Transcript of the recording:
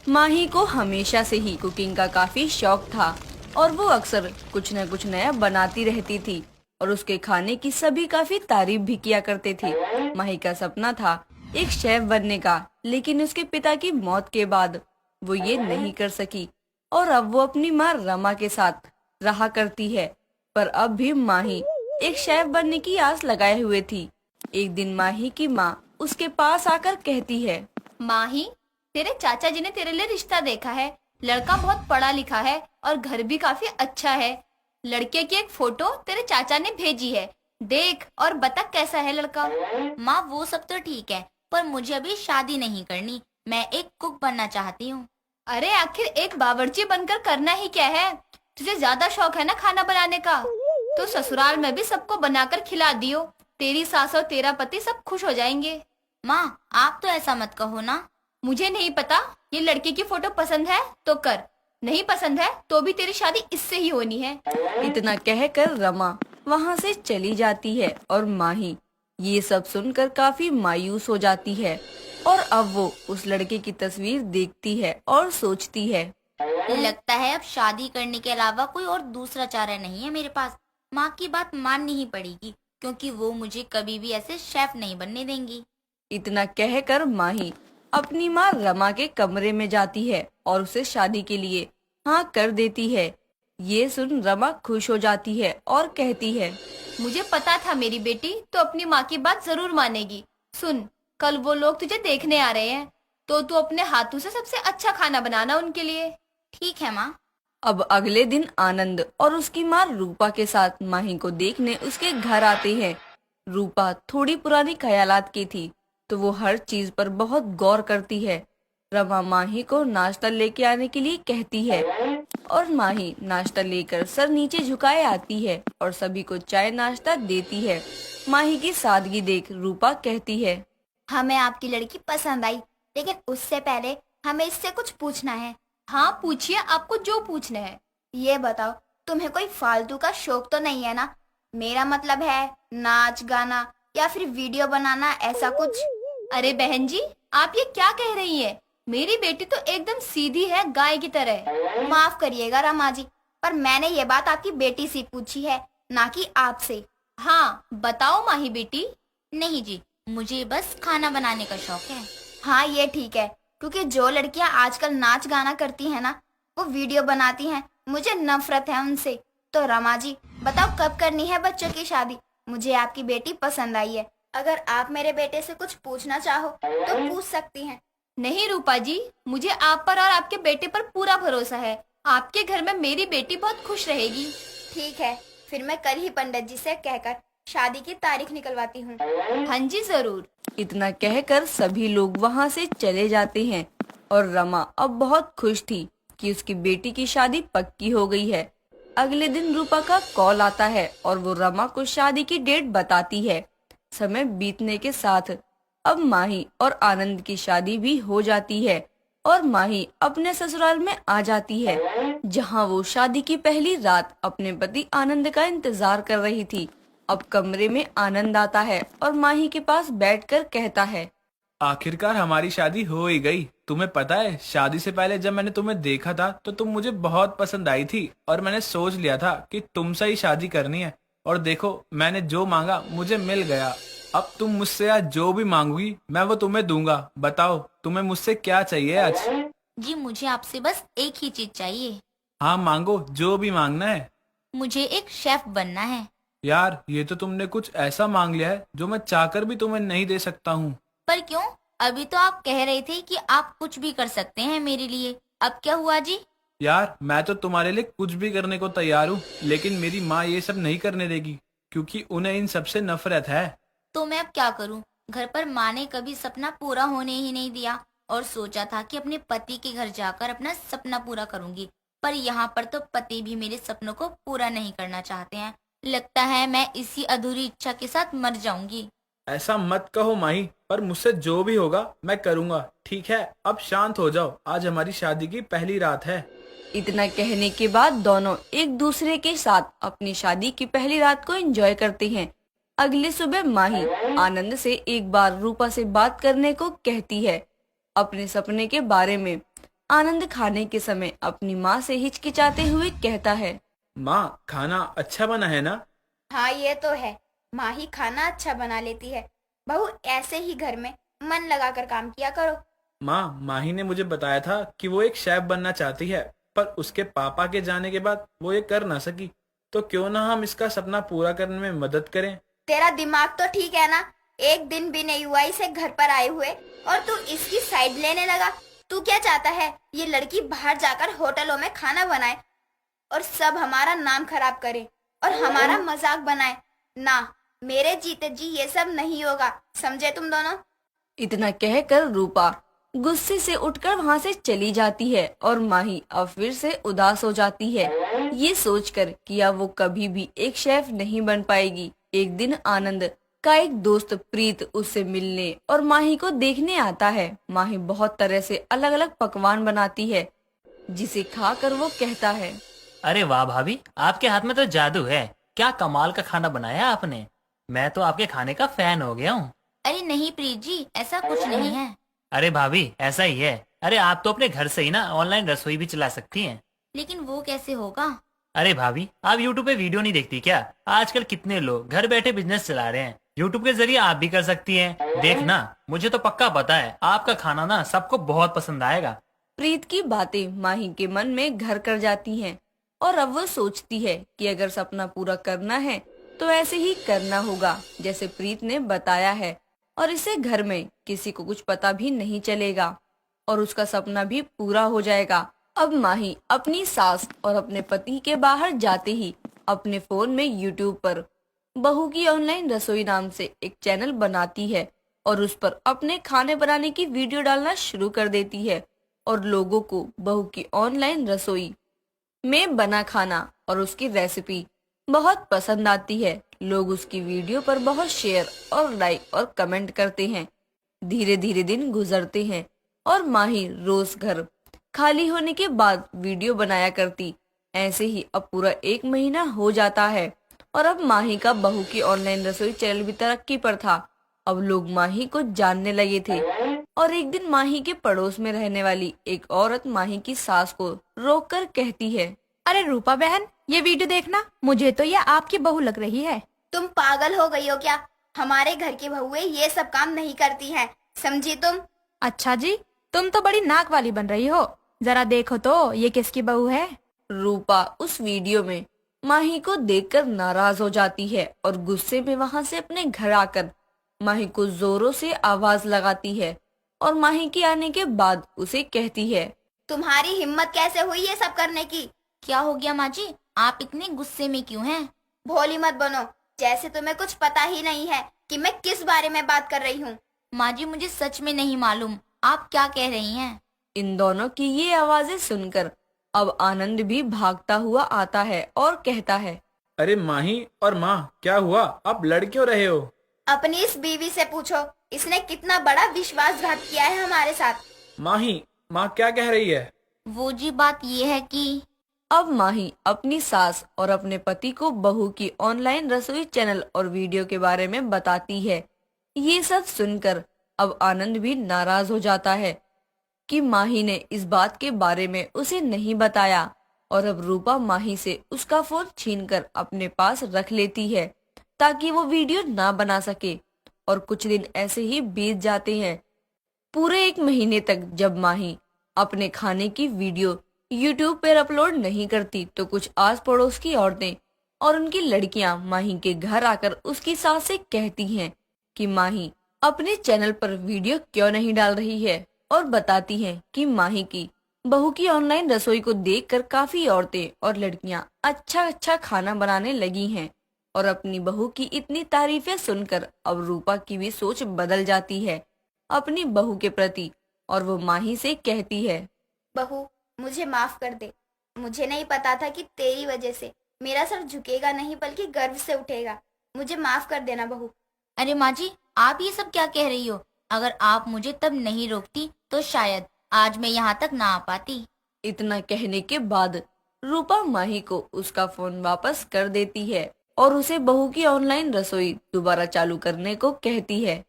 माही को हमेशा से ही कुकिंग का काफी शौक था और वो अक्सर कुछ न कुछ नया बनाती रहती थी और उसके खाने की सभी काफी तारीफ भी किया करते थे। माही का सपना था एक शेफ बनने का, लेकिन उसके पिता की मौत के बाद वो ये नहीं कर सकी और अब वो अपनी माँ रमा के साथ रहा करती है। पर अब भी माही एक शेफ बनने की आस लगाए हुए थी। एक दिन माही की माँ उसके पास आकर कहती है, माही, तेरे चाचा जी ने तेरे लिए रिश्ता देखा है। लड़का बहुत पढ़ा लिखा है और घर भी काफी अच्छा है। लड़के की एक फोटो तेरे चाचा ने भेजी है, देख और बता कैसा है लड़का। माँ वो सब तो ठीक है, पर मुझे अभी शादी नहीं करनी। मैं एक कुक बनना चाहती हूँ। अरे आखिर एक बावर्ची बनकर करना ही क्या है। तुझे ज्यादा शौक है ना खाना बनाने का, तो ससुराल में भी सबको बनाकर खिला दियो। तेरी सास और तेरा पति सब खुश हो जाएंगे। माँ आप तो ऐसा मत कहो ना। मुझे नहीं पता, ये लड़के की फोटो पसंद है तो कर, नहीं पसंद है तो भी तेरी शादी इससे ही होनी है। इतना कहकर रमा वहाँ से चली जाती है और माही ये सब सुनकर काफी मायूस हो जाती है और अब वो उस लड़के की तस्वीर देखती है और सोचती है, लगता है अब शादी करने के अलावा कोई और दूसरा चारा नहीं है मेरे पास। माँ की बात माननी ही पड़ेगी, क्योंकि वो मुझे कभी भी ऐसे शेफ नहीं बनने देंगी। इतना कहकर माही अपनी माँ रमा के कमरे में जाती है और उसे शादी के लिए हाँ कर देती है। ये सुन रमा खुश हो जाती है और कहती है, मुझे पता था मेरी बेटी तो अपनी माँ की बात जरूर मानेगी। सुन, कल वो लोग तुझे देखने आ रहे हैं, तो तू अपने हाथों से सबसे अच्छा खाना बनाना उनके लिए। ठीक है माँ। अब अगले दिन आनंद और उसकी माँ रूपा के साथ माही को देखने उसके घर आते हैं। रूपा थोड़ी पुरानी ख्यालात की थी, तो वो हर चीज पर बहुत गौर करती है। रमा माही को नाश्ता लेके आने के लिए कहती है और माही नाश्ता लेकर सर नीचे झुकाए आती है और सभी को चाय नाश्ता देती है। माही की सादगी देख रूपा कहती है, हमें आपकी लड़की पसंद आई, लेकिन उससे पहले हमें इससे कुछ पूछना है। हाँ पूछिए, आपको जो पूछना है। ये बताओ, तुम्हें कोई फालतू का शौक तो नहीं है ना? मेरा मतलब है नाच गाना या फिर वीडियो बनाना, ऐसा कुछ। अरे बहन जी, आप ये क्या कह रही हैं? मेरी बेटी तो एकदम सीधी है, गाय की तरह। माफ करिएगा रमा जी, पर मैंने ये बात आपकी बेटी से पूछी है, ना कि आपसे। हाँ बताओ माही बेटी। नहीं जी, मुझे बस खाना बनाने का शौक है। हाँ ये ठीक है, क्योंकि जो लड़कियां आजकल नाच गाना करती हैं ना, वो वीडियो बनाती हैं, मुझे नफरत है उनसे। तो रमा जी बताओ, कब करनी है बच्चों की शादी? मुझे आपकी बेटी पसंद आई है। अगर आप मेरे बेटे से कुछ पूछना चाहो तो पूछ सकती हैं। नहीं रूपा जी, मुझे आप पर और आपके बेटे पर पूरा भरोसा है। आपके घर में मेरी बेटी बहुत खुश रहेगी। ठीक है, फिर मैं कल ही पंडित जी से कहकर शादी की तारीख निकलवाती हूँ। हाँ जी जरूर। इतना कहकर सभी लोग वहाँ से चले जाते हैं और रमा अब बहुत खुश थी कि उसकी बेटी की शादी पक्की हो गई है। अगले दिन रूपा का कॉल आता है और वो रमा को शादी की डेट बताती है। समय बीतने के साथ अब माही और आनंद की शादी भी हो जाती है और माही अपने ससुराल में आ जाती है, जहाँ वो शादी की पहली रात अपने पति आनंद का इंतजार कर रही थी। अब कमरे में आनंद आता है और माही के पास बैठकर कहता है, आखिरकार हमारी शादी हो ही गई। तुम्हें पता है, शादी से पहले जब मैंने तुम्हें देखा था तो तुम मुझे बहुत पसंद आई थी और मैंने सोच लिया था कि तुमसे ही शादी करनी है। और देखो, मैंने जो मांगा मुझे मिल गया। अब तुम मुझसे आज जो भी मांगोगी मैं वो तुम्हें दूंगा। बताओ तुम्हें मुझसे क्या चाहिए आज? जी मुझे आपसे बस एक ही चीज चाहिए। हाँ मांगो, जो भी मांगना है। मुझे एक शेफ बनना है। यार ये तो तुमने कुछ ऐसा मांग लिया है जो मैं चाहकर भी तुम्हें नहीं दे सकता हूँ। पर क्यों? अभी तो आप कह रहे थे कि आप कुछ भी कर सकते हैं मेरे लिए। अब क्या हुआ जी? यार मैं तो तुम्हारे लिए कुछ भी करने को तैयार हूँ, लेकिन मेरी माँ ये सब नहीं करने देगी, क्योंकि उन्हें इन सब से नफरत है। तो मैं अब क्या करूं? घर पर माँ ने कभी सपना पूरा होने ही नहीं दिया और सोचा था कि अपने पति के घर जाकर अपना सपना पूरा करूंगी, पर यहाँ पर तो पति भी मेरे सपनों को पूरा नहीं करना चाहते हैं। लगता है मैं इसी अधूरी इच्छा के साथ मर जाऊंगी। ऐसा मत कहो माही, पर मुझसे जो भी होगा मैं करूँगा। ठीक है, अब शांत हो जाओ, आज हमारी शादी की पहली रात है। इतना कहने के बाद दोनों एक दूसरे के साथ अपनी शादी की पहली रात को एंजॉय करते हैं। अगली सुबह माही आनंद से एक बार रूपा से बात करने को कहती है, अपने सपने के बारे में। आनंद खाने के समय अपनी माँ से हिचकिचाते हुए कहता है, माँ, खाना अच्छा बना है ना? हाँ ये तो है, माँ ही खाना अच्छा बना लेती है। बहू ऐसे ही घर में मन लगाकर काम किया करो। माँ, माही ने मुझे बताया था कि वो एक शेफ बनना चाहती है, पर उसके पापा के जाने के बाद वो ये कर ना सकी। तो क्यों ना हम इसका सपना पूरा करने में मदद करें। तेरा दिमाग तो ठीक है ना, एक दिन भी नहीं हुआ इसे घर पर आए हुए और तू इसकी साइड लेने लगा। तू क्या चाहता है, ये लड़की बाहर जाकर होटलों में खाना बनाए और सब हमारा नाम खराब करे और हमारा मजाक बनाए? ना, मेरे जीते जी ये सब नहीं होगा, समझे तुम दोनों? इतना कहकर रूपा गुस्से से उठकर वहाँ से चली जाती है और माही अब फिर से उदास हो जाती है, ये सोचकर कि अब वो कभी भी एक शेफ नहीं बन पाएगी। एक दिन आनंद का एक दोस्त प्रीत उससे मिलने और माही को देखने आता है। माही बहुत तरह से अलग अलग पकवान बनाती है, जिसे खाकर वो कहता है, अरे वाह भाभी, आपके हाथ में तो जादू है। क्या कमाल का खाना बनाया आपने। मैं तो आपके खाने का फैन हो गया हूँ। अरे नहीं प्रीत जी, ऐसा कुछ नहीं है। अरे भाभी, ऐसा ही है। अरे आप तो अपने घर से ही ना ऑनलाइन रसोई भी चला सकती हैं। लेकिन वो कैसे होगा? अरे भाभी, आप यूट्यूब पे वीडियो नहीं देखती क्या? आजकल कितने लोग घर बैठे बिजनेस चला रहे हैं। यूट्यूब के जरिए आप भी कर सकती हैं। देखना, मुझे तो पक्का पता है आपका खाना ना सबको बहुत पसंद आएगा। प्रीत की बातें माही के मन में घर कर जाती हैं और अब वो सोचती है कि अगर सपना पूरा करना है तो ऐसे ही करना होगा जैसे प्रीत ने बताया है, और इसे घर में किसी को कुछ पता भी नहीं चलेगा और उसका सपना भी पूरा हो जाएगा। अब माही अपनी सास और अपने पति के बाहर जाते ही अपने फोन में यूट्यूब पर बहू की ऑनलाइन रसोई नाम से एक चैनल बनाती है और उस पर अपने खाने बनाने की वीडियो डालना शुरू कर देती है और लोगों को बहू की ऑनलाइन रसोई में बना खाना और उसकी रेसिपी बहुत पसंद आती है। लोग उसकी वीडियो पर बहुत शेयर और लाइक और कमेंट करते हैं। धीरे धीरे दिन गुजरते हैं और माही रोज घर खाली होने के बाद वीडियो बनाया करती। ऐसे ही अब पूरा 1 महीना हो जाता है और अब माही का बहू की ऑनलाइन रसोई चैनल भी तरक्की पर था। अब लोग माही को जानने लगे थे और एक दिन माही के पड़ोस में रहने वाली एक औरत माही की सास को रोककर कहती है, अरे रूपा बहन, ये वीडियो देखना, मुझे तो ये आपकी बहू लग रही है। तुम पागल हो गई हो क्या? हमारे घर की बहुएं ये सब काम नहीं करती हैं, समझी तुम? अच्छा जी, तुम तो बड़ी नाक वाली बन रही हो। जरा देखो तो ये किसकी बहू है। रूपा उस वीडियो में माही को देखकर नाराज हो जाती है और गुस्से में वहां से अपने घर आकर माही को जोरों से आवाज लगाती है और माही के आने के बाद उसे कहती है, तुम्हारी हिम्मत कैसे हुई ये सब करने की? क्या हो गया माँ जी, आप इतने गुस्से में क्यों हैं? भोली मत बनो, जैसे तुम्हें कुछ पता ही नहीं है कि मैं किस बारे में बात कर रही हूँ। माँ जी, मुझे सच में नहीं मालूम आप क्या कह रही हैं। इन दोनों की ये आवाजें सुनकर अब आनंद भी भागता हुआ आता है और कहता है, अरे माही और माँ, क्या हुआ? आप लड़ क्यों रहे हो? अपनी इस बीवी से पूछो, इसने कितना बड़ा विश्वासघात किया है हमारे साथ। माही, माँ क्या कह रही है? वो जी बात ये है कि अब माही अपनी सास और अपने पति को बहू की ऑनलाइन रसोई चैनल और वीडियो के बारे में बताती है। ये सब सुनकर अब आनंद भी नाराज हो जाता है कि माही ने इस बात के बारे में उसे नहीं बताया और अब रूपा माही से उसका फोन छीनकर अपने पास रख लेती है ताकि वो वीडियो ना बना सके। और कुछ दिन ऐसे ही बीत जाते हैं, पूरे 1 महीने तक। जब माही अपने खाने की वीडियो यूट्यूब पर अपलोड नहीं करती तो कुछ आस पड़ोस की औरतें और उनकी लड़कियां माही के घर आकर उसकी सास से कहती हैं कि माही अपने चैनल पर वीडियो क्यों नहीं डाल रही है और बताती हैं कि माही की बहू की ऑनलाइन रसोई को देखकर काफी औरतें और लड़कियां अच्छा खाना बनाने लगी हैं। और अपनी बहू की इतनी तारीफें सुनकर अब रूपा की भी सोच बदल जाती है अपनी बहू के प्रति और वो माही से कहती है, बहू मुझे माफ कर दे, मुझे नहीं पता था कि तेरी वजह से मेरा सर झुकेगा नहीं बल्कि गर्व से उठेगा। मुझे माफ कर देना बहू। अरे माँ जी, आप ये सब क्या कह रही हो? अगर आप मुझे तब नहीं रोकती तो शायद आज मैं यहाँ तक ना आ पाती। इतना कहने के बाद रूपा माही को उसका फोन वापस कर देती है और उसे बहू की ऑनलाइन रसोई दोबारा चालू करने को कहती है।